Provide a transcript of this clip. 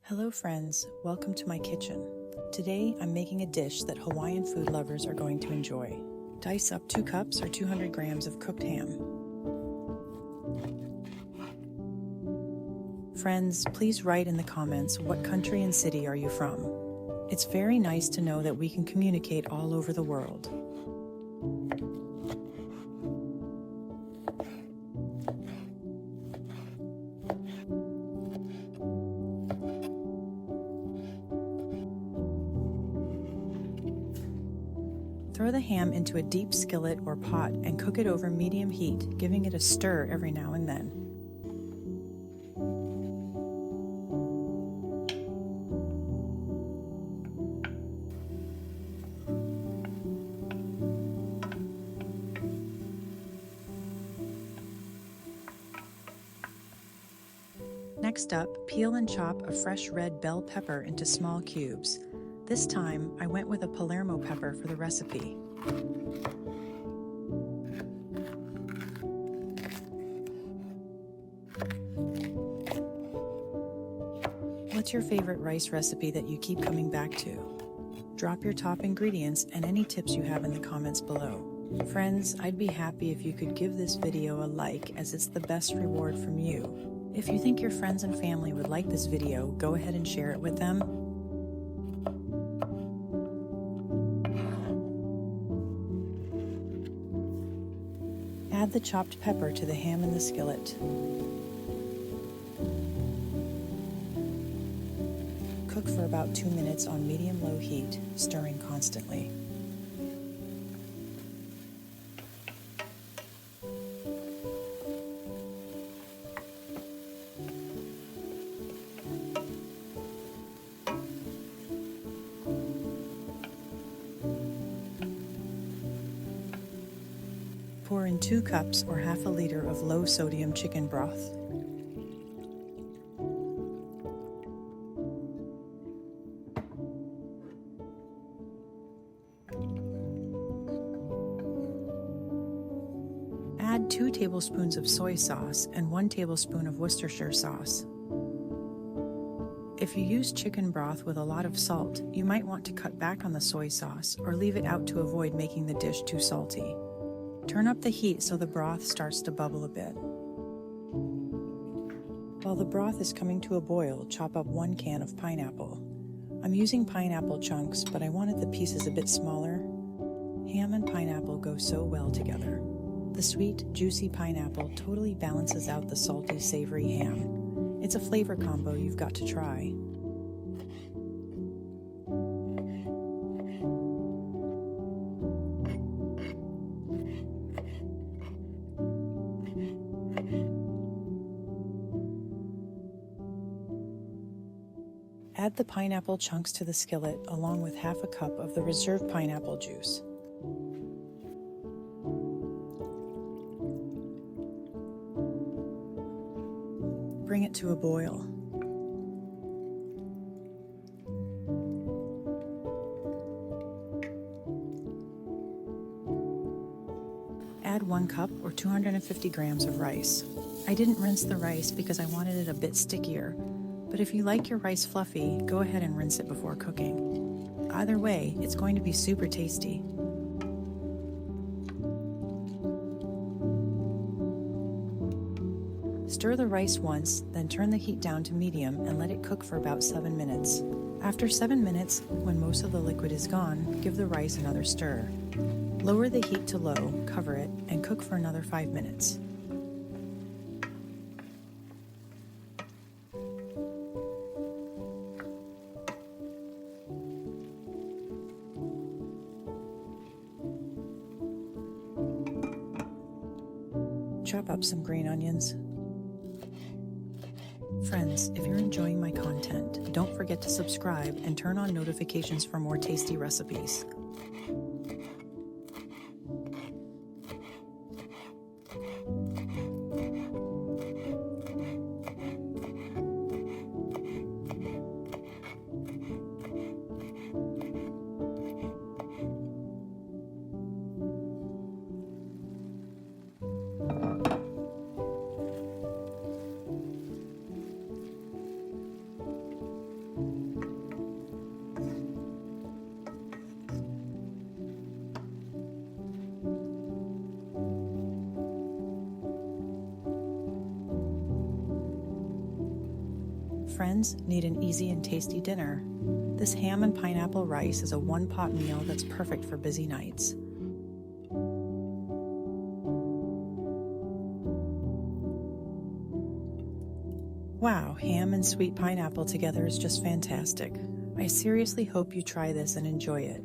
Hello friends, welcome to my kitchen. Today I'm making a dish that Hawaiian food lovers are going to enjoy. Dice up 2 cups or 200 grams of cooked ham. Friends, please write in the comments what country and city are you from. It's very nice to know that we can communicate all over the world. Throw the ham into a deep skillet or pot and cook it over medium heat, giving it a stir every now and then. Next up, peel and chop a fresh red bell pepper into small cubes. This time, I went with a Palermo pepper for the recipe. What's your favorite rice recipe that you keep coming back to? Drop your top ingredients and any tips you have in the comments below. Friends, I'd be happy if you could give this video a like, as it's the best reward from you. If you think your friends and family would like this video, go ahead and share it with them. Add the chopped pepper to the ham in the skillet. Cook for about 2 minutes on medium-low heat, stirring constantly. Pour in 2 cups or half a liter of low-sodium chicken broth. Add 2 tablespoons of soy sauce and 1 tablespoon of Worcestershire sauce. If you use chicken broth with a lot of salt, you might want to cut back on the soy sauce or leave it out to avoid making the dish too salty. Turn up the heat so the broth starts to bubble a bit. While the broth is coming to a boil, chop up 1 can of pineapple. I'm using pineapple chunks, but I wanted the pieces a bit smaller. Ham and pineapple go so well together. The sweet, juicy pineapple totally balances out the salty, savory ham. It's a flavor combo you've got to try. Add the pineapple chunks to the skillet along with half a cup of the reserved pineapple juice. Bring it to a boil. Add 1 cup or 250 grams of rice. I didn't rinse the rice because I wanted it a bit stickier, but if you like your rice fluffy, go ahead and rinse it before cooking. Either way, it's going to be super tasty. Stir the rice once, then turn the heat down to medium and let it cook for about 7 minutes. After 7 minutes, when most of the liquid is gone, give the rice another stir. Lower the heat to low, cover it, and cook for another 5 minutes. Chop up some green onions. Friends, if you're enjoying my content, don't forget to subscribe and turn on notifications for more tasty recipes. friends need an easy and tasty dinner, this ham and pineapple rice is a one-pot meal that's perfect for busy nights. Wow, ham and sweet pineapple together is just fantastic. I seriously hope you try this and enjoy it.